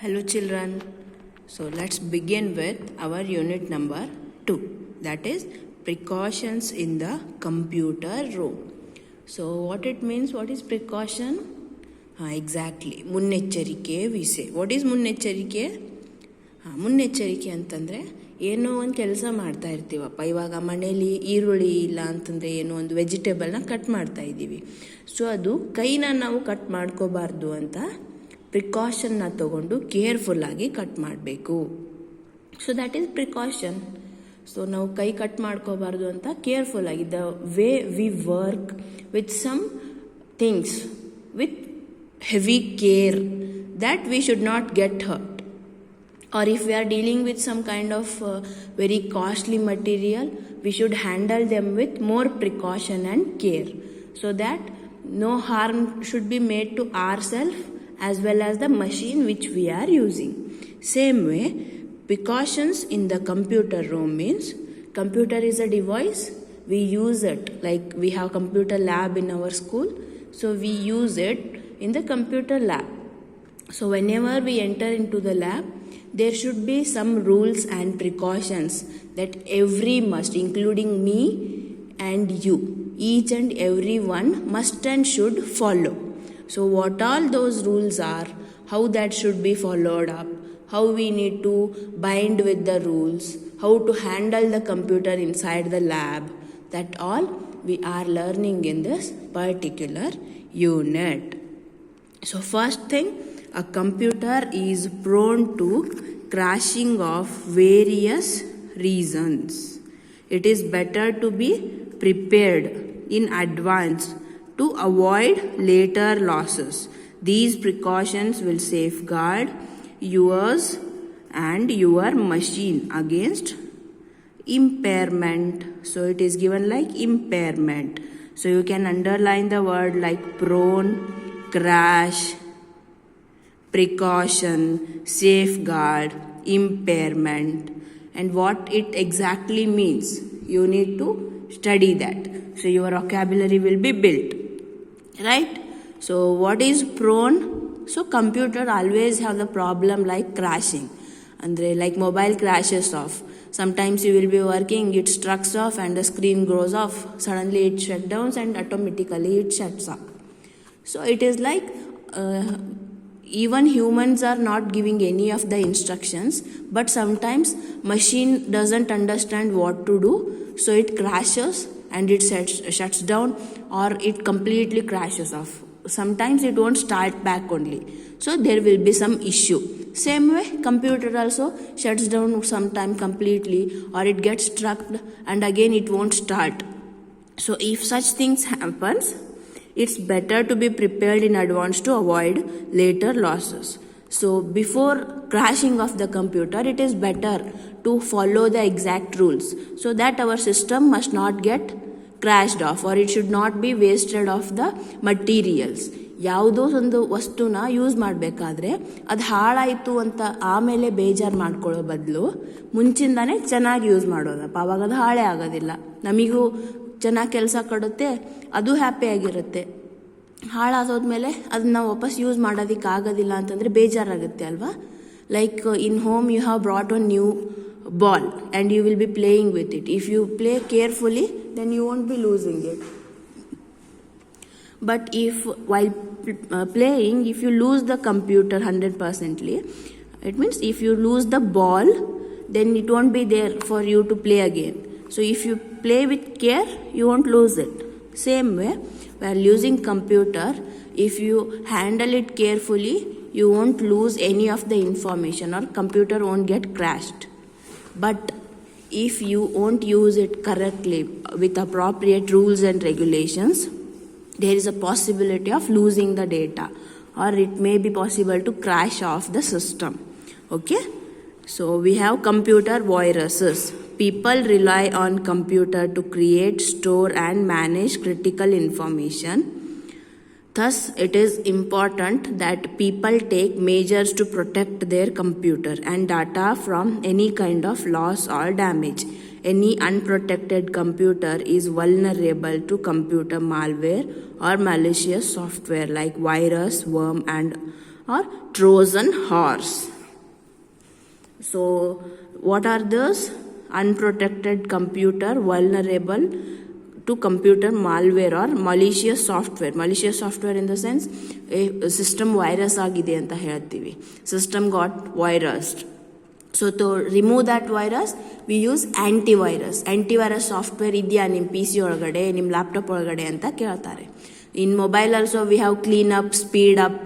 Hello children. So let's begin with our unit number 2, that is precautions in the computer room. So what it means, what is precaution? Exactly, ಮುನ್ನೆಚ್ಚರಿಕೆ ವಿಷಯ. What is ಮುನ್ನೆಚ್ಚರಿಕೆ? ಮುನ್ನೆಚ್ಚರಿಕೆ ಅಂತಂದರೆ ಏನೋ ಒಂದು ಕೆಲಸ ಮಾಡ್ತಾ ಇರ್ತೀವಪ್ಪ. ಇವಾಗ ಮನೇಲಿ ಈರುಳ್ಳಿ ಇಲ್ಲ ಅಂತಂದರೆ ಏನೋ ಒಂದು ವೆಜಿಟೇಬಲ್ನ ಕಟ್ ಮಾಡ್ತಾ ಇದ್ದೀವಿ. ಸೊ ಅದು ಕೈನ ನಾವು ಕಟ್ ಮಾಡ್ಕೋಬಾರ್ದು ಅಂತ ಪ್ರಿಕಾಷನ್ನ ತಗೊಂಡು ಕೇರ್ಫುಲ್ಲಾಗಿ ಕಟ್ ಮಾಡಬೇಕು. So that is precaution. So ನಾವು ಕೈ ಕಟ್ ಮಾಡ್ಕೋಬಾರ್ದು ಅಂತ ಕೇರ್ಫುಲ್ಲಾಗಿ the way we work with some things with heavy care that we should not get hurt. Or if we are dealing with some kind of very costly material, we should handle them with more precaution and care so that no harm should be made to ourselves as well as the machine which we are using. Same way, precautions in the computer room means computer is a device, we use it, like we have computer lab in our school, so we use it in the computer lab. So whenever we enter into the lab, there should be some rules and precautions that every must, including me and you, each and every one must and should follow. So what all those rules are, how that should be followed up, how we need to bind with the rules, how to handle the computer inside the lab, that all we are learning in this particular unit. So first thing, a computer is prone to crashing of various reasons. It is better to be prepared in advance to avoid later losses. These precautions will safeguard yours and your machine against impairment. So it is given like impairment. So you can underline the word like prone, crash, precaution, safeguard, impairment, and what it exactly means. You need to study that. So your vocabulary will be built, right? So what is prone? So computer always have the problem like crashing. Andre like mobile crashes off. Sometimes you will be working, it strucks off and the screen goes off. Suddenly it shuts down and automatically it shuts up. So it is like even humans are not giving any of the instructions, but sometimes machine doesn't understand what to do, so it crashes and it shuts down, or it completely crashes off. Sometimes it won't start back only, so there will be some issue. Same way, computer also shuts down sometime completely, or it gets struck and again it won't start. So if such things happens, it's better to be prepared in advance to avoid later losses. So before crashing of the computer, it is better to follow the exact rules so that our system must not get crashed off, or it should not be wasted of the materials. ಯಾವುದೋ ಒಂದು ವಸ್ತುನ use ಮಾಡಬೇಕಾದ್ರೆ ಅದು ಹಾಳಾಯಿತು ಅಂತ ಆಮೇಲೆ ಬೇಜಾರು ಮಾಡ್ಕೊಳ್ಳೋ ಬದಲು ಮುಂಚಿಂದಾನೇ ಚೆನ್ನಾಗಿ ಯೂಸ್ ಮಾಡೋದಪ್ಪ, ಆವಾಗ ಅದು ಹಾಳೇ ಆಗೋದಿಲ್ಲ, ನಮಗೂ ಚೆನ್ನಾಗಿ ಕೆಲಸ ಕೊಡುತ್ತೆ, ಅದು ಹ್ಯಾಪಿಯಾಗಿರುತ್ತೆ. ಹಾಳಾದೋದ್ಮೇಲೆ ಅದನ್ನ ವಾಪಸ್ ಯೂಸ್ ಮಾಡೋದಕ್ಕೆ ಆಗೋದಿಲ್ಲ ಅಂತಂದರೆ ಬೇಜಾರಾಗುತ್ತೆ ಅಲ್ವಾ. Like in home you have brought one new ball and you will be playing with it. If you play carefully, then you won't be losing it. But if while playing, if you lose the computer 100%, it means if you lose the ball, then it won't be there for you to play again. So if you play with care, you won't lose it. Same way, while using computer, if you handle it carefully, you won't lose any of the information, or computer won't get crashed. But if you won't use it correctly with appropriate rules and regulations, there is a possibility of losing the data, or it may be possible to crash off the system. Okay? So we have computer viruses. People rely on computer to create, store and manage critical information. Thus, it is important that people take measures to protect their computer and data from any kind of loss or damage. Any unprotected computer is vulnerable to computer malware or malicious software like virus, worm and or Trojan horse. So what are those? Unprotected computer vulnerable to computer malware or malicious software. Malicious software in the sense a system virus agide anta ಹೇಳ್ತೀವಿ. System got virused. So to remove that virus, we use antivirus. Antivirus software ಇದೆಯಾ ನಿಮ್ಮ PC ಒಳಗಡೆ, ನಿಮ್ಮ laptop ಒಳಗಡೆ ಅಂತ ಕೇಳ್ತಾರೆ. In mobile also we have clean up, speed up.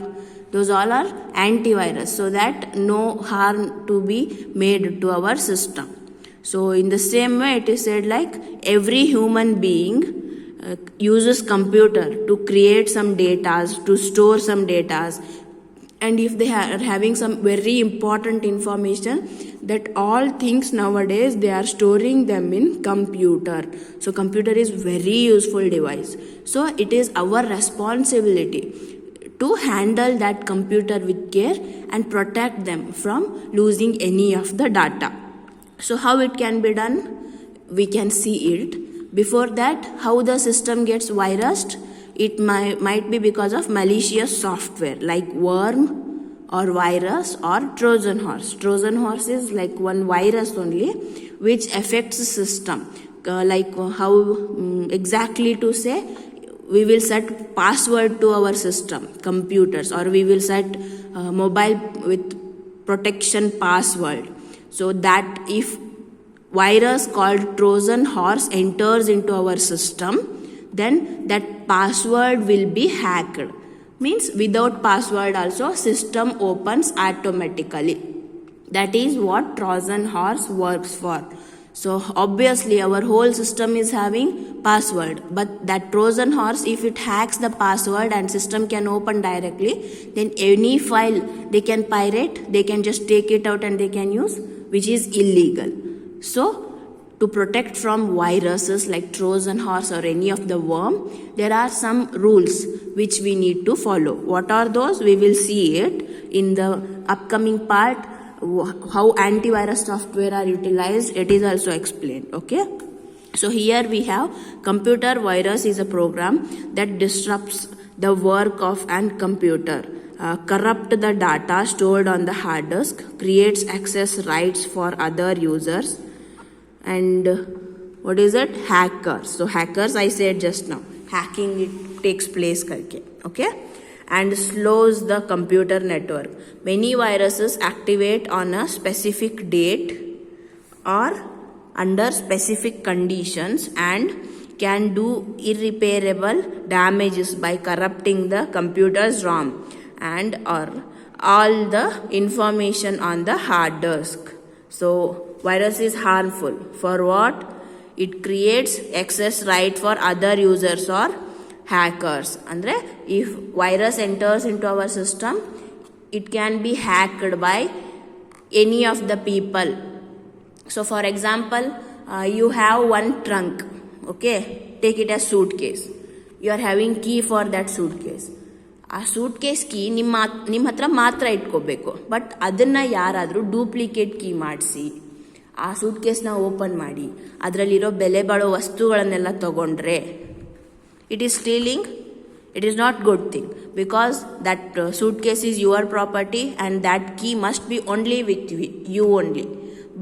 Those all are antivirus so that no harm to be made to our system. So in the same way it is said like every human being uses computer to create some data, to store some data, and if they are having some very important information, that all things nowadays they are storing them in computer. So computer is very useful device. So it is our responsibility to handle that computer with care and protect them from losing any of the data. So how it can be done? We can see it. Before that, how the system gets virused? It might be because of malicious software like worm or virus or Trojan horse. Trojan horse is like one virus only which affects the system. Like how exactly to say, we will set password to our system, computers, or we will set mobile with protection password. So that if virus called Trojan horse enters into our system, then that password will be hacked. Means without password also system opens automatically. That is what Trojan horse works for. So obviously our whole system is having password, but that Trojan horse, if it hacks the password and system can open directly, then any file they can pirate, they can just take it out and they can use, which is illegal. So to protect from viruses like Trojan horse or any of the worm, there are some rules which we need to follow. What are those? We will see it in the upcoming part. How antivirus software are utilized, it is also explained. Okay, so here we have computer virus is a program that disrupts the work of an computer, corrupt the data stored on the hard disk, creates access rights for other users, and what is it? Hackers. So hackers, I said just now, hacking it takes place karke. Okay, and slows the computer network. Many viruses activate on a specific date or under specific conditions and can do irreparable damages by corrupting the computer's ROM and or all the information on the hard disk. So virus is harmful. For what? It creates access right for other users or hackers. Andre, if virus enters into our system, it can be hacked by any of the people. So for example, you have one trunk, okay, take it as suitcase. You are having key for that suitcase. ಆ suitcase key ನಿಮ್ಮ ಹತ್ರ ಮಾತ್ರ ಇಟ್ಕೋಬೇಕು. But ಅದನ್ನು ಯಾರಾದರೂ duplicate key ಮಾಡಿಸಿ ಆ ಸೂಟ್ಕೇಸ್ನ open ಮಾಡಿ ಅದರಲ್ಲಿರೋ ಬೆಲೆ ಬಾಳೋ ವಸ್ತುಗಳನ್ನೆಲ್ಲ ತಗೊಂಡ್ರೆ it is stealing. It is not good thing, because that suitcase is your property and that key must be only with you only.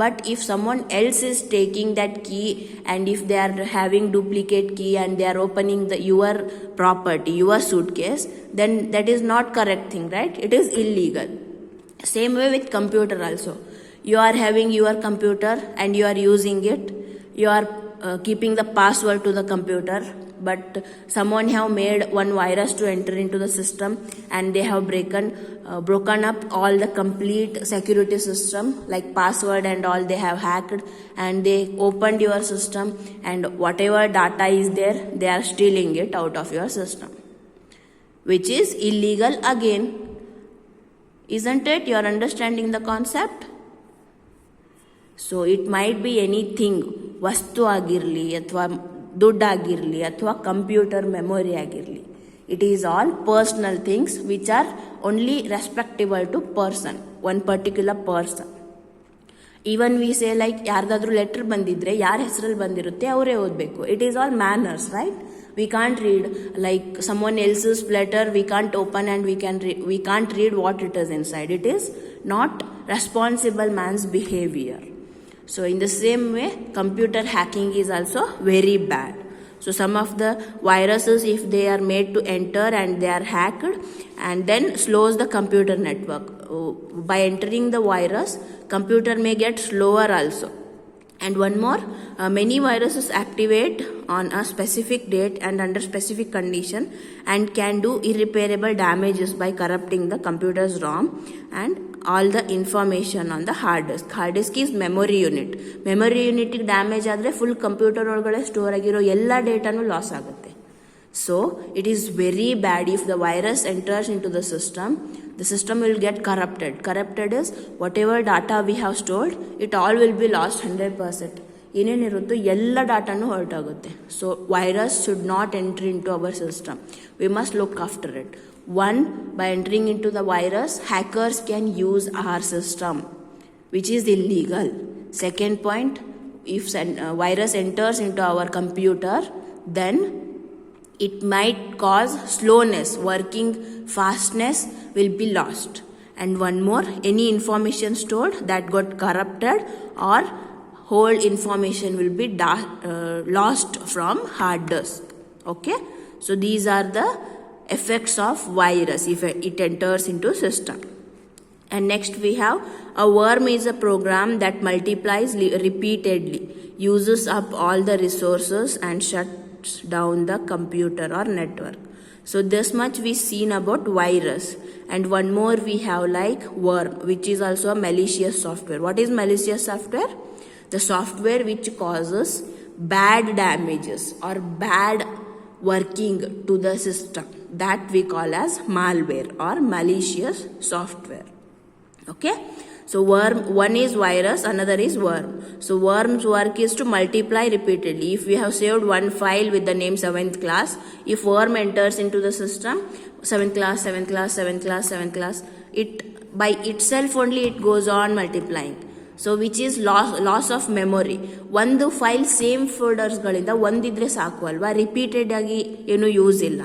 But if someone else is taking that key and if they are having duplicate key and they are opening your property, your suitcase, then that is not correct thing, right? It is illegal. Same way with computer also. You are having your computer and you are using it. You are keeping the password to the computer, but someone have made one virus to enter into the system and they have broken up all the complete security system like password and all. They have hacked and they opened your system, and whatever data is there, they are stealing it out of your system, which is illegal again. Isn't it? You are understanding the concept? So it might be anything, ವಸ್ತು ಆಗಿರಲಿ ಅಥವಾ ದುಡ್ಡಾಗಿರಲಿ ಅಥವಾ computer memory ಆಗಿರಲಿ. It is all personal things which are only respectable to person, one particular person. Even we say like ಯಾರ್ದಾದ್ರೂ letter ಬಂದಿದ್ರೆ ಯಾರ ಹೆಸರಲ್ಲಿ ಬಂದಿರುತ್ತೆ ಅವರೇ ಓದಬೇಕು. It is all manners, right? We can't read like someone else's letter. We can't open and we can't read what it is inside. It is not responsible man's behavior. So in the same way, computer hacking is also very bad. So some of the viruses, if they are made to enter and they are hacked and then slows the computer network. By entering the virus, computer may get slower also. And one more, many viruses activate on a specific date and under specific condition and can do irreparable damages by corrupting the computer's ROM and all the information on the hard disk. Hard disk is memory unit. Memory unit damage ಆದರೆ full computer ಒಳಗಡೆ store ಆಗಿರೋ ಎಲ್ಲ ಡೇಟಾನು loss ಆಗುತ್ತೆ. So it is very bad if the virus enters into the system will get corrupted. Corrupted is whatever data we have stored, it all will be lost 100%. ಏನೇನಿರುತ್ತೋ ಎಲ್ಲ ಡಾಟಾನು ಹೊರಟಾಗುತ್ತೆ. So virus should not enter into our system. We must look after it. One, by entering into the virus, hackers can use our system, which is illegal. Second point, if virus enters into our computer, then it might cause slowness, working fastness will be lost. And one more, any information stored that got corrupted or whole information will be lost from hard disk. Okay, so these are the effects of virus if it enters into system. And next we have a worm is a program that multiplies repeatedly, uses up all the resources and shuts down the computer or network. So this much we seen about virus. And one more we have like worm, which is also a malicious software. What is malicious software? The software which causes bad damages or bad working to the system, that we call as malware or malicious software. Okay, so worm, one is virus, another is worm. So worm's work is to multiply repeatedly. If we have saved one file with the name 7th class, if worm enters into the system, 7th class, 7th class, 7th class, 7th class, it by itself only it goes on multiplying. So which is loss of memory. ಒಂದು file same ಫೋಲ್ಡರ್ಸ್ಗಳಿಂದ ಒಂದಿದ್ರೆ ಸಾಕು ಅಲ್ವಾ, repeated ಆಗಿ ಏನು use ಇಲ್ಲ.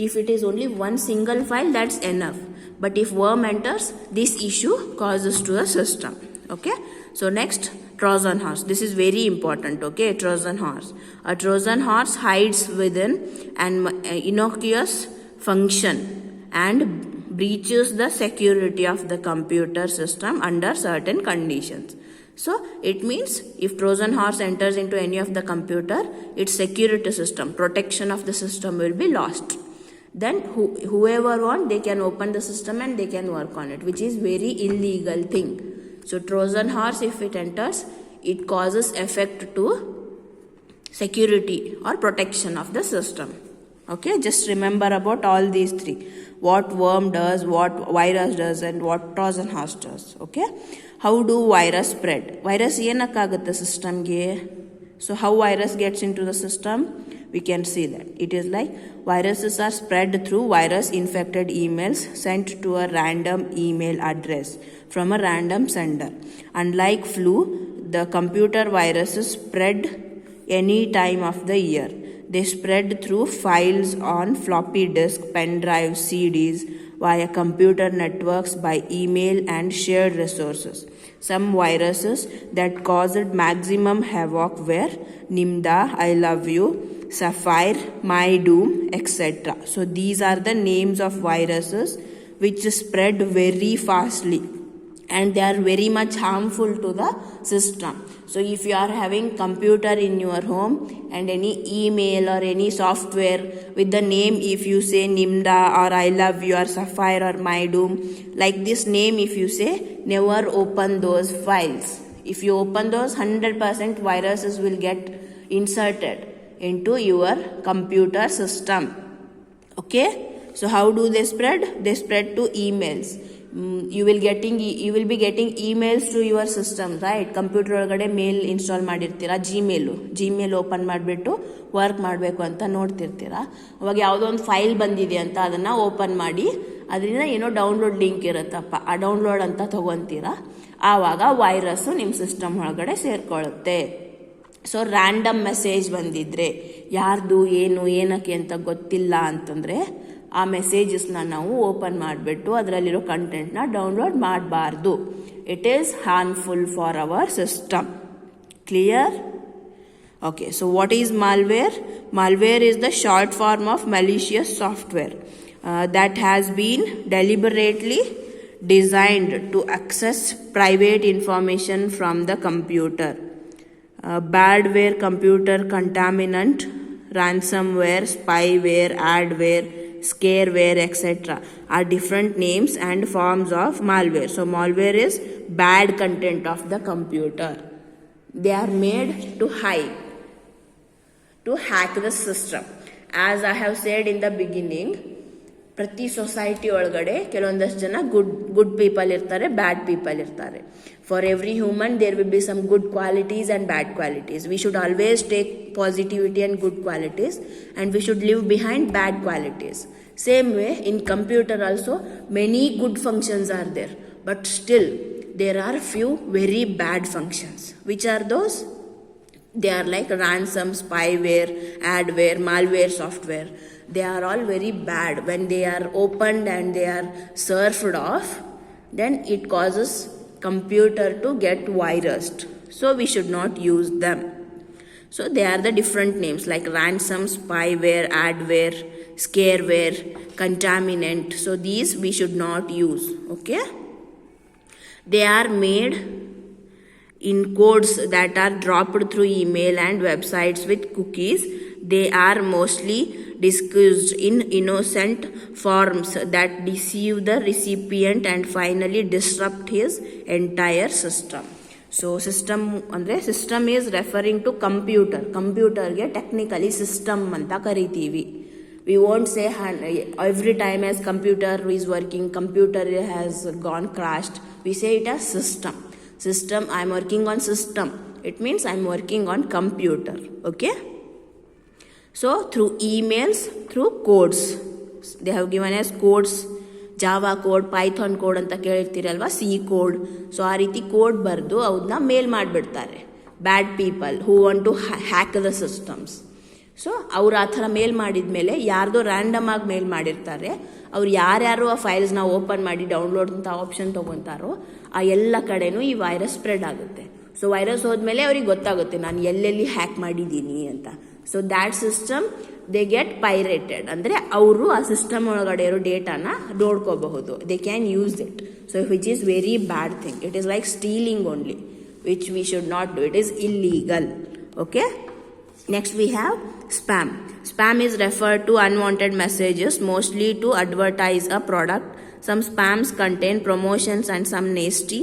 If it is only one single file, that's enough. But if worm enters, this issue causes to the system. Okay, so next, Trojan horse. This is very important. Okay, Trojan horse. A Trojan horse hides within an innocuous function and breaches the security of the computer system under certain conditions. So it means if Trojan horse enters into any of the computer, its security system, protection of the system will be lost. Then whoever want, they can open the system and they can work on it, which is very illegal thing. So Trojan horse, if it enters, it causes effect to security or protection of the system. Okay, just remember about all these three. What worm does, what virus does, and what Trojan horse does. Okay, how do virus spread? Virus ಏನಕ್ಕಾಗುತ್ತೆ ಸಿಸ್ಟಮ್ಗೆ? So how virus gets into the system? We can see that. It is like viruses are spread through virus infected emails sent to a random email address from a random sender. Unlike flu, the computer viruses spread any time of the year. They spread through files on floppy disk, pen drives, CDs, via computer networks, by email and shared resources. Some viruses that caused maximum havoc were Nimda, I Love You, Sapphire, My Doom, etc. So these are the names of viruses which spread very fastly and they are very much harmful to the system. So if you are having computer in your home and any email or any software with the name, if you say Nimda or I Love You or Sapphire or My Doom, like this name if you say, never open those files. If you open those, 100% viruses will get inserted into your computer system. Okay, so how do they spread? They spread to emails. You will be getting emails to your system, right? Computer ಒಳಗಡೆ ಮೇಲ್ install ಮಾಡಿರ್ತೀರಾ, Gmail open ಮಾಡಿಬಿಟ್ಟು work ಮಾಡಬೇಕು ಅಂತ ನೋಡ್ತಿರ್ತೀರಾ. ಅವಾಗ ಯಾವುದೋ ಒಂದು file ಬಂದಿದೆ ಅಂತ ಅದನ್ನು ಓಪನ್ ಮಾಡಿ ಅದರಿಂದ ಏನೋ ಡೌನ್ಲೋಡ್ ಲಿಂಕ್ ಇರುತ್ತಪ್ಪ, ಆ ಡೌನ್ಲೋಡ್ ಅಂತ ತೊಗೊತೀರಾ. ಆವಾಗ ವೈರಸ್ಸು ನಿಮ್ಮ ಸಿಸ್ಟಮ್ ಒಳಗಡೆ ಸೇರ್ಕೊಳ್ಳುತ್ತೆ. ಸೊ ರ್ಯಾಂಡಮ್ ಮೆಸೇಜ್ ಬಂದಿದ್ರೆ ಯಾರ್ದು ಏನು ಏನಕ್ಕೆ ಅಂತ ಗೊತ್ತಿಲ್ಲ ಅಂತಂದರೆ ಆ ಮೆಸೇಜಸ್ನ ನಾವು ಓಪನ್ ಮಾಡಿಬಿಟ್ಟು ಅದರಲ್ಲಿರೋ ಕಂಟೆಂಟ್ನ ಡೌನ್ಲೋಡ್ ಮಾಡಬಾರ್ದು. It is harmful for our system. Clear? Okay, so what is malware? Malware is the short form of malicious software that has been deliberately designed to access private information from the computer. Badware, computer contaminant, ransomware, spyware, adware, scareware, etc. are different names and forms of malware. So malware is bad content of the computer. They are made to hack the system. As I have said in the beginning, ಪ್ರತಿ society ಒಳಗಡೆ ಕೆಲವೊಂದಷ್ಟು ಜನ good people ಇರ್ತಾರೆ, bad people ಇರ್ತಾರೆ. For every human there will be some good qualities and bad qualities. We should always take positivity and good qualities and we should leave behind bad qualities. Same way in computer also many good functions are there, but still there are few very bad functions. Which are those? They are like ransom, spyware, adware, malware software. They are all very bad. When they are opened and they are surfed off, then it causes computer to get virused. So we should not use them. So they are the different names like ransom, spyware, adware, scareware, contaminant. So these we should not use. Okay? They are made in codes that are dropped through email and websites with cookies. They are mostly disguised in innocent forms that deceive the recipient and finally disrupt his entire system. So system andre system is referring to computer. Computer ge technically system anta karitivi. We won't say every time as computer is working, computer has gone crashed. We say it as system. System, I am working on system. It means I am working on computer. Okay? So through emails, through codes. They have given us codes, Java code, Python code ಅಂತ ಕೇಳಿರ್ತೀರಲ್ವಾ, C code. So ಆ ರೀತಿ code ಬರೆದು ಅದನ್ನ mail ಮಾಡಿಬಿಡ್ತಾರೆ bad people who want to hack the systems. So ಅವ್ರು ಆ ಥರ ಮೇಲ್ ಮಾಡಿದ ಮೇಲೆ ಯಾರ್ದೋ ರ್ಯಾಂಡಮ್ ಆಗಿ ಮೇಲ್ ಮಾಡಿರ್ತಾರೆ, ಅವ್ರು ಯಾರ್ಯಾರು ಆ ಫೈಲ್ಸ್ನ ಓಪನ್ ಮಾಡಿ ಡೌನ್ಲೋಡ್ ಅಂತ ಆಪ್ಷನ್ ತೊಗೊತಾರೋ ಆ ಎಲ್ಲ ಕಡೆನೂ ಈ ವೈರಸ್ ಸ್ಪ್ರೆಡ್ ಆಗುತ್ತೆ. ಸೊ ವೈರಸ್ ಹೋದ್ಮೇಲೆ ಅವ್ರಿಗೆ ಗೊತ್ತಾಗುತ್ತೆ ನಾನು ಎಲ್ಲೆಲ್ಲಿ ಹ್ಯಾಕ್ ಮಾಡಿದ್ದೀನಿ ಅಂತ. So that system they get pirated. ಅಂದರೆ ಅವರು ಆ ಸಿಸ್ಟಮ್ ಒಳಗಡೆ ಇರೋ ಡೇಟಾನ ನೋಡ್ಕೋಬಹುದು. They can use it. So which is very bad thing. It is like stealing only, which we should not do. It is illegal. Okay? Next we have spam. Spam is referred to unwanted messages, mostly to advertise a product. Some spams contain promotions and some nasty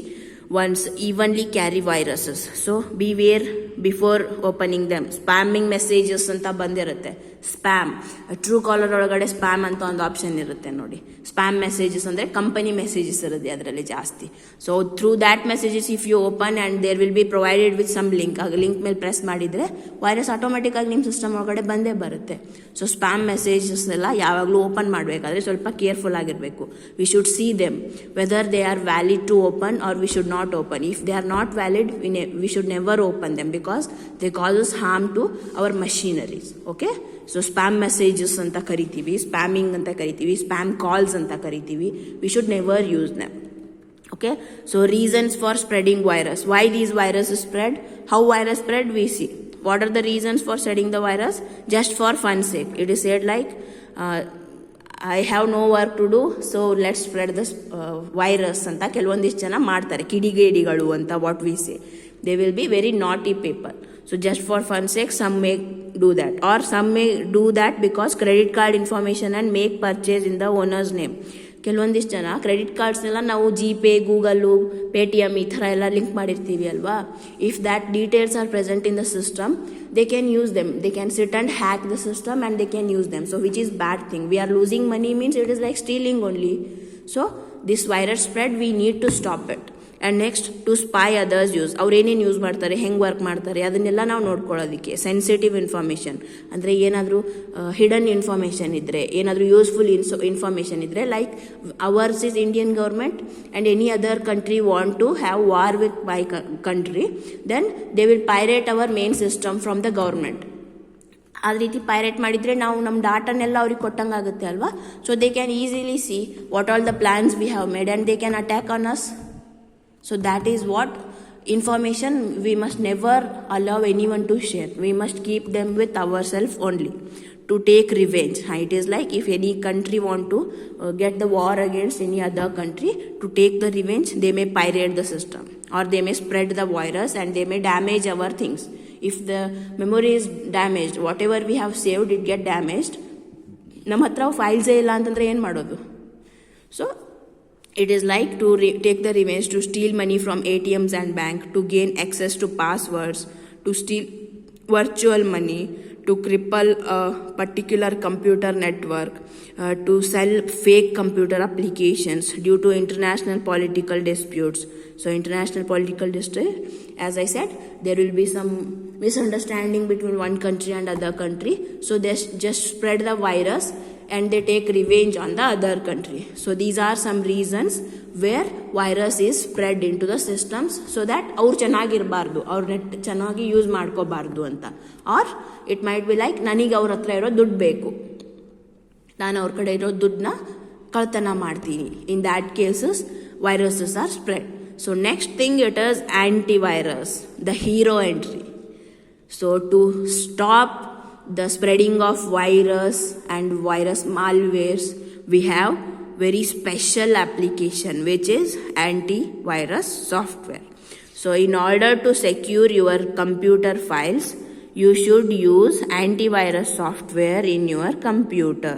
ones evenly carry viruses. So beware before opening them. Spamming messages anta bandirutte. Spam. Truecaller ಒಳಗಡೆ spam ಅಂತ ಒಂದು option ಇರುತ್ತೆ ನೋಡಿ. Spam messages ಅಂದರೆ company messages ಇರುತ್ತೆ ಅದರಲ್ಲಿ ಜಾಸ್ತಿ. So through that messages if you open and there will be provided with some link. ಆಗ ಲಿಂಕ್ ಮೇಲೆ ಪ್ರೆಸ್ ಮಾಡಿದರೆ ವೈರಸ್ ಆಟೋಮೆಟಿಕ್ಕಾಗಿ ನಿಮ್ಮ ಸಿಸ್ಟಮ್ ಒಳಗಡೆ ಬಂದೇ ಬರುತ್ತೆ. ಸೊ ಸ್ಪ್ಯಾಮ್ ಮೆಸೇಜಸ್ ಎಲ್ಲ ಯಾವಾಗಲೂ ಓಪನ್ ಮಾಡಬೇಕಾದ್ರೆ ಸ್ವಲ್ಪ ಕೇರ್ಫುಲ್ ಆಗಿರಬೇಕು. We should see them whether they are valid to open or we should not open. If they are not valid we should never open them because they causes harm to our machineries. Okay? So spam messages ಅಂತ ಕರಿತೀವಿ, spamming ಅಂತ ಕರಿತೀವಿ, spam calls ಅಂತ ಕರಿತೀವಿ. We should never use them. Okay, so reasons for spreading virus. Why these viruses spread? How virus spread? We see. What are the reasons for spreading the virus? Just for fun sake. It is said like, I have no work to do, so let's spread this virus ಅಂತ ಕೆಲವೊಂದಿಷ್ಟು ಜನ ಮಾಡ್ತಾರೆ, ಕಿಡಿಗೇಡಿಗಳು ಅಂತ what we say. They will be very naughty people. So just for fun sake, some may do that. Or some may do that because credit card information and make purchase in the owner's name. ಕೆಲವೊಂದಿಷ್ಟು ಜನ credit ಕಾರ್ಡ್ಸ್ನೆಲ್ಲ ನಾವು GPay, Google, Paytm ಈ ಥರ ಎಲ್ಲ link ಮಾಡಿರ್ತೀವಿ ಅಲ್ವಾ. If that details are present in the system, they can use them. They can sit and hack the system and they can use them. So which is bad thing. We are losing money means it is like stealing only. So this virus spread, we need to stop it. And next to spy others use, ಅವ್ರು ಏನೇನು use ಮಾಡ್ತಾರೆ, ಹೆಂಗೆ work ಮಾಡ್ತಾರೆ, ಅದನ್ನೆಲ್ಲ ನಾವು ನೋಡ್ಕೊಳ್ಳೋದಕ್ಕೆ. Sensitive information ಅಂದರೆ ಏನಾದರೂ hidden information ಇದ್ದರೆ, ಏನಾದರೂ ಯೂಸ್ಫುಲ್ ಇನ್ಫಾರ್ಮೇಷನ್ ಇದ್ದರೆ, like ours is Indian government and any other country want to have war with my country, then they will pirate our main system from the government. ಆ ರೀತಿ pirate ಮಾಡಿದರೆ ನಾವು ನಮ್ಮ ಡಾಟಾನೆಲ್ಲ ಅವ್ರಿಗೆ ಕೊಟ್ಟಂಗೆ ಆಗುತ್ತೆ ಅಲ್ವಾ. So they can easily see what all the plans we have made and they can attack on us. So that is what information we must never allow anyone to share. We must keep them with ourselves only to take revenge. It is like if any country want to get the war against any other country, to take the revenge, they may pirate the system or they may spread the virus and they may damage our things. If the memory is damaged, whatever we have saved, it get damaged. ನಮ್ಮ ಹತ್ರ ಫೈಲ್ಸೇ ಇಲ್ಲ ಅಂತಂದರೆ ಏನು ಮಾಡೋದು? So it is like to take the revenge, to steal money from ATMs and bank, to gain access to passwords, to steal virtual money, to cripple a particular computer network, to sell fake computer applications due to international political disputes. So international political dispute, as I said, there will be some misunderstanding between one country and other country. So they just spread the virus and they take revenge on the other country. So these are some reasons where virus is spread into the systems so that ಅವ್ರು ಚೆನ್ನಾಗಿರಬಾರ್ದು, ಅವ್ರ net ಚೆನ್ನಾಗಿ use ಮಾಡ್ಕೋಬಾರ್ದು ಅಂತ. Or it might be like ನನಗೆ ಅವ್ರ ಹತ್ರ ಇರೋ ದುಡ್ಡು ಬೇಕು, ನಾನು ಅವ್ರ ಕಡೆ ಇರೋ ದುಡ್ಡನ್ನ ಕಳ್ತನ ಮಾಡ್ತೀನಿ. In that cases viruses are spread. So next thing it is antivirus, the hero entry. So to stop the spreading of virus and virus malwares, we have very special application which is antivirus software. So in order to secure your computer files, you should use antivirus software in your computer.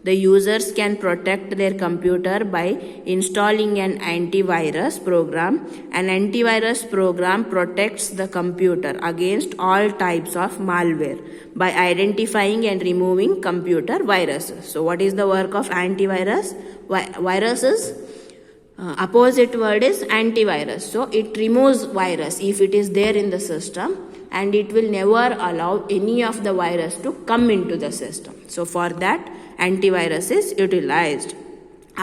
The users can protect their computer by installing an antivirus program. An antivirus program protects the computer against all types of malware by identifying and removing computer viruses. So what is the work of antivirus? Viruses, opposite word is antivirus. So it removes virus if it is there in the system, and it will never allow any of the virus to come into the system. So for that, antivirus is utilized.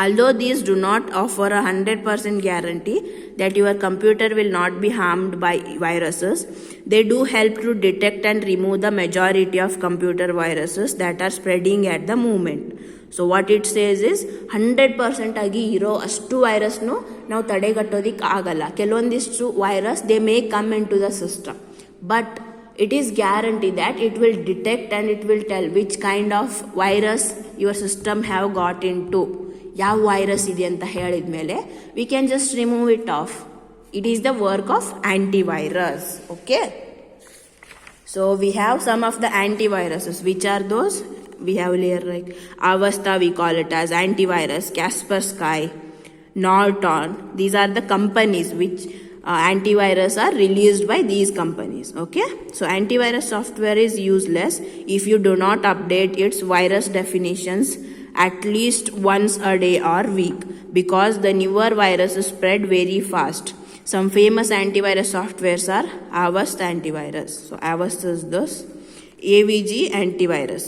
Although these do not offer a 100% guarantee that your computer will not be harmed by viruses, they do help to detect and remove the majority of computer viruses that are spreading at the moment. So what it says is 100% ಆಗಿ ಇರೋ ಅಷ್ಟು ವೈರಸ್ನು ನಾವು ತಡೆಗಟ್ಟೋದಿಕ್ಕೆ ಆಗಲ್ಲ. ಕೆಲವೊಂದಿಷ್ಟು virus they may come in to the system, but it is guaranteed that it will detect and it will tell which kind of virus your system have got into. ಯಾವ virus ಇದೆ ಅಂತ ಹೇಳಿದ ಮೇಲೆ we can just remove it off. It is the work of antivirus. Okay, so we have some of the antiviruses. Which are those? We have here like Avasta, we call it as antivirus, Kaspersky, Norton. These are the companies which antivirus are released by these companies. Okay, so antivirus software is useless if you do not update its virus definitions at least once a day or week, because the newer viruses spread very fast. Some famous antivirus softwares are Avast antivirus. So Avast is this, AVG antivirus,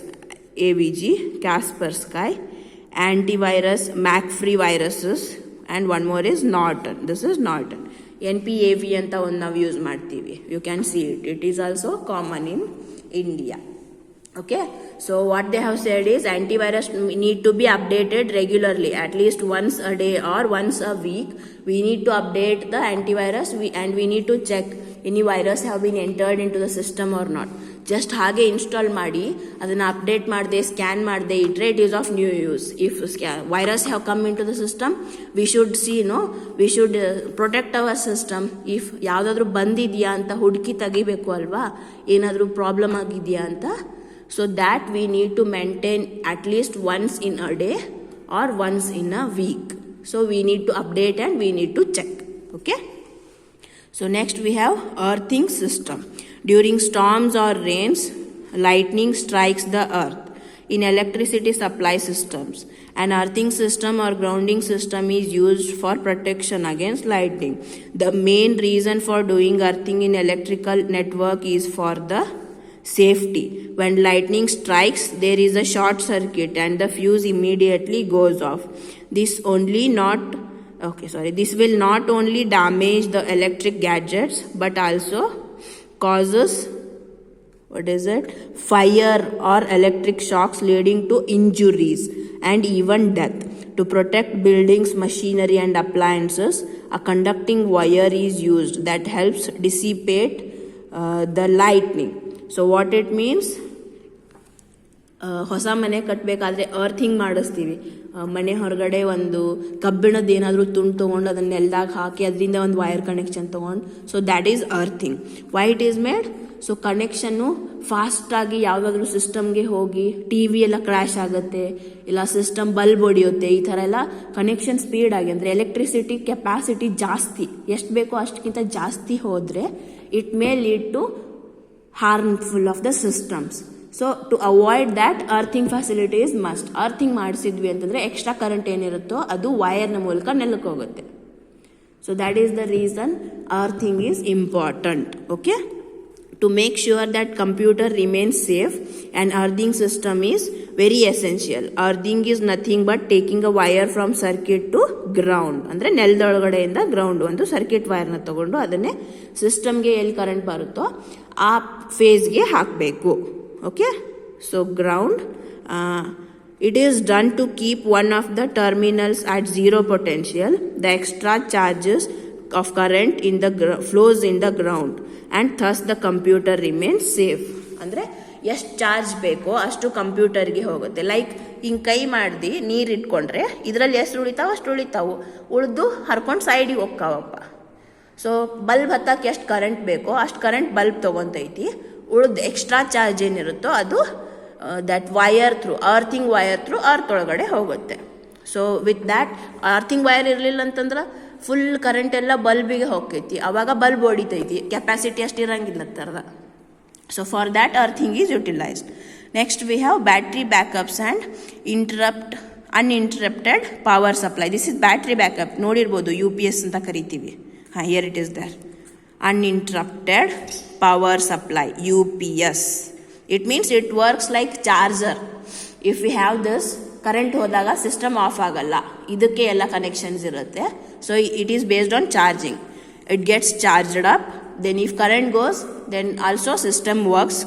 AVG, Kaspersky antivirus, McAfee viruses, and one more is Norton. This is Norton. NPAV ಅಂತ ಒಂದು ನಾವು use ಮಾಡ್ತೀವಿ. You can see it. It is also common in India. Okay, so what they have said is antivirus need to be updated regularly, at least once a day or once a week. We need to update the antivirus and we need to check any virus have been entered into the system or not. Just ಹಾಗೆ install ಮಾಡಿ ಅದನ್ನು update ಮಾಡದೆ scan ಮಾಡದೆ ಇಟ್ರೆ it is of no use. If virus have come in to the system, we should we should protect our system. If ಯಾವುದಾದ್ರೂ ಬಂದಿದೆಯಾ ಅಂತ ಹುಡುಕಿ ತೆಗಿಬೇಕು ಅಲ್ವಾ, ಏನಾದರೂ ಪ್ರಾಬ್ಲಮ್ ಆಗಿದೆಯಾ ಅಂತ. So that we need to maintain at least once in a day or once in a week. So we need to update and we need to check. Okay. So next we have earthing system. During storms or rains, lightning strikes the earth. in electricity supply systems. An earthing system or grounding system is used for protection against lightning. The main reason for doing earthing in electrical network is for the safety. When lightning strikes, there is a short circuit and the fuse immediately goes off. This will not only damage the electric gadgets but also causes fire or electric shocks leading to injuries and even death. To protect buildings, machinery and appliances, a conducting wire is used that helps dissipate the lightning. So what it means, ಹೊಸ ಮನೆ ಕಟ್ಟಬೇಕಾದ್ರೆ earthing ಮಾಡಿಸ್ತೀವಿ. ಮನೆ ಹೊರಗಡೆ ಒಂದು ಕಬ್ಬಿಣದ ಏನಾದರೂ ತುಂಡು ತೊಗೊಂಡು ಅದನ್ನ ನೆಲದಾಗ ಹಾಕಿ ಅದರಿಂದ ಒಂದು ವೈರ್ ಕನೆಕ್ಷನ್ ತೊಗೊಂಡು, so that is earthing. Why it is made? So connection ಫಾಸ್ಟಾಗಿ ಯಾವುದಾದ್ರೂ ಸಿಸ್ಟಮ್ಗೆ ಹೋಗಿ ಟಿ ವಿ ಎಲ್ಲ ಕ್ರ್ಯಾಶ್ ಆಗುತ್ತೆ, ಇಲ್ಲ ಸಿಸ್ಟಮ್ ಬಲ್ಬ್ ಹೊಡಿಯುತ್ತೆ, ಈ ಥರ ಎಲ್ಲ ಕನೆಕ್ಷನ್ ಸ್ಪೀಡಾಗಿ ಅಂದರೆ ಎಲೆಕ್ಟ್ರಿಸಿಟಿ ಕೆಪಾಸಿಟಿ ಜಾಸ್ತಿ ಎಷ್ಟು ಬೇಕೋ ಅಷ್ಟಕ್ಕಿಂತ ಜಾಸ್ತಿ ಹೋದರೆ it may lead to harmful of the systems. So to avoid that, earthing facility is must. Earthing ಮಾಡಿಸಿದ್ವಿ ಅಂತಂದ್ರೆ ಎಕ್ಸ್ಟ್ರಾ ಕರೆಂಟ್ ಏನಿರುತ್ತೋ ಅದು ವೈರ್ನ ಮೂಲಕ ನೆಲಕ್ಕೆ ಹೋಗುತ್ತೆ. So that is the reason earthing is important. Okay, to make sure that computer remains safe, an earthing system is very essential. Earthing is nothing but taking a wire from circuit to ground. ಅಂದರೆ ನೆಲದೊಳಗಡೆಯಿಂದ ground ಒಂದು circuit ವೈರ್ನ ತಗೊಂಡು ಅದನ್ನೇ ಸಿಸ್ಟಮ್ಗೆ ಎಲ್ಲಿ current ಬರುತ್ತೋ ಆ ಫೇಸ್ಗೆ ಹಾಕಬೇಕು. Okay, so ground it is done to keep one of the terminals at zero potential. The extra charges of current in the flows in the ground and thus the computer remains safe. ಅಂದರೆ ಎಷ್ಟು charge ಬೇಕೋ ಅಷ್ಟು ಕಂಪ್ಯೂಟರ್ಗೆ ಹೋಗುತ್ತೆ. Like ಹಿಂಗೆ ಕೈ ಮಾಡ್ದು ನೀರು ಇಟ್ಕೊಂಡ್ರೆ ಇದರಲ್ಲಿ ಎಷ್ಟು ಉಳಿತಾವ ಅಷ್ಟು ಉಳಿತಾವು, ಉಳಿದು ಹರ್ಕೊಂಡು ಸೈಡಿಗೆ ಹೋಗ್ತಾವಪ್ಪ. ಸೊ ಬಲ್ಬ್ ಹತ್ತಕ್ಕೆ ಎಷ್ಟು ಕರೆಂಟ್ ಬೇಕೋ ಅಷ್ಟು ಕರೆಂಟ್ ಬಲ್ಬ್ ತೊಗೊತೈತಿ, ಉಳಿದು ಎಕ್ಸ್ಟ್ರಾ ಚಾರ್ಜ್ ಏನಿರುತ್ತೋ ಅದು that wire through earthing wire through earth ಒಳಗಡೆ ಹೋಗುತ್ತೆ. So with that earthing wire ಇರಲಿಲ್ಲ ಅಂತಂದ್ರೆ ಫುಲ್ ಕರೆಂಟ್ ಎಲ್ಲ ಬಲ್ಬಿಗೆ ಹೋಗ್ತೈತಿ, ಅವಾಗ ಬಲ್ಬ್ ಹೊಡಿತೈತಿ, ಕೆಪಾಸಿಟಿ ಅಷ್ಟು ಇರಂಗಿಲ್ಲ ಥರದ. So for that earthing is utilized. Next we have battery backups and uninterrupted power supply. This is battery backup. ನೋಡಿರ್ಬೋದು UPS ಅಂತ ಕರಿತೀವಿ. Here it is there. Uninterrupted power supply, UPS. It means it works like charger. If we have this, current ಹೋದಾಗ system of ಆಗಲ್ಲ, ಇದಕ್ಕೆ ಎಲ್ಲ connections ಇರುತ್ತೆ. So it is based on charging. It gets charged up, then if current goes, then also system works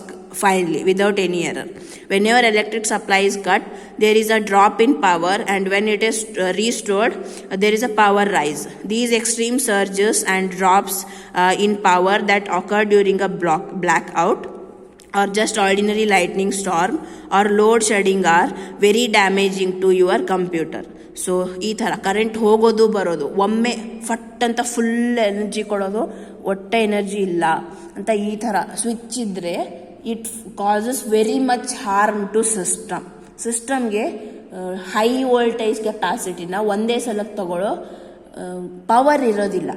finely without any error. Whenever electric supply is cut, there is a drop in power, and when it is restored, there is a power rise. These extreme surges and drops in power that occur during a blackout or just ordinary lightning storm or load shedding are very damaging to your computer. So ಈ ಥರ current ಹೋಗೋದು ಬರೋದು, ಒಮ್ಮೆ ಫಟ್ ಅಂತ full energy ಕೊಡೋದು, ಒಟ್ಟೆ energy ಇಲ್ಲ ಅಂತ ಈ ಥರ ಸ್ವಿಚ್ ಇದ್ದರೆ it causes very much harm to ಸಿಸ್ಟಮ್ಗೆ ಹೈ ವೋಲ್ಟೇಜ್ ಕೆಪಾಸಿಟಿನ ಒಂದೇ ಸಲಕ್ಕೆ ತಗೊಳ್ಳೋ ಪವರ್ ಇರೋದಿಲ್ಲ.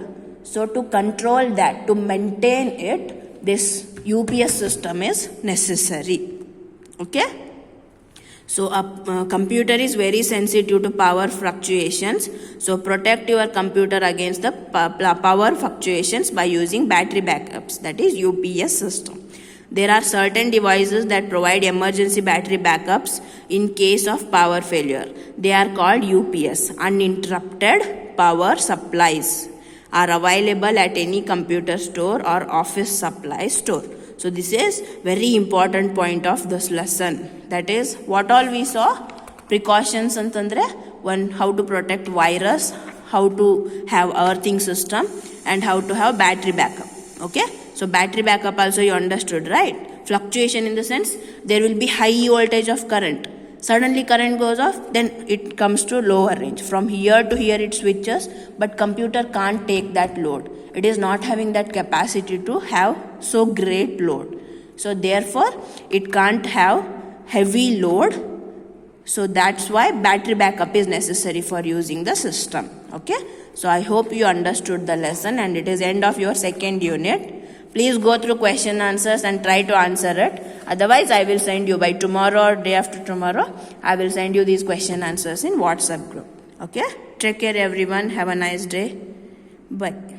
So to control that, to maintain it, this UPS system is necessary. Okay. So a computer is very sensitive to power fluctuations. So protect your computer against the power fluctuations by using battery backups, that is UPS system. There are certain devices that provide emergency battery backups in case of power failure. They are called UPS, uninterrupted power supplies, are available at any computer store or office supply store. So this is very important point of this lesson. That is what all we saw. Precautions antandre, one, how to protect virus, how to have earthing system, and how to have battery backup. Okay, so battery backup also you understood, right? Fluctuation in the sense there will be high voltage of current, suddenly current goes off, then it comes to lower range, from here to here it switches, but computer can't take that load. It is not having that capacity to have so great load, so therefore it can't have heavy load. So that's why battery backup is necessary for using the system. Okay, so I hope you understood the lesson, and it is end of your second unit. Please go through question answers and try to answer it. Otherwise, I will send you by tomorrow or day after tomorrow. I will send you these question answers in WhatsApp group. Okay? Take care everyone. Have a nice day. Bye.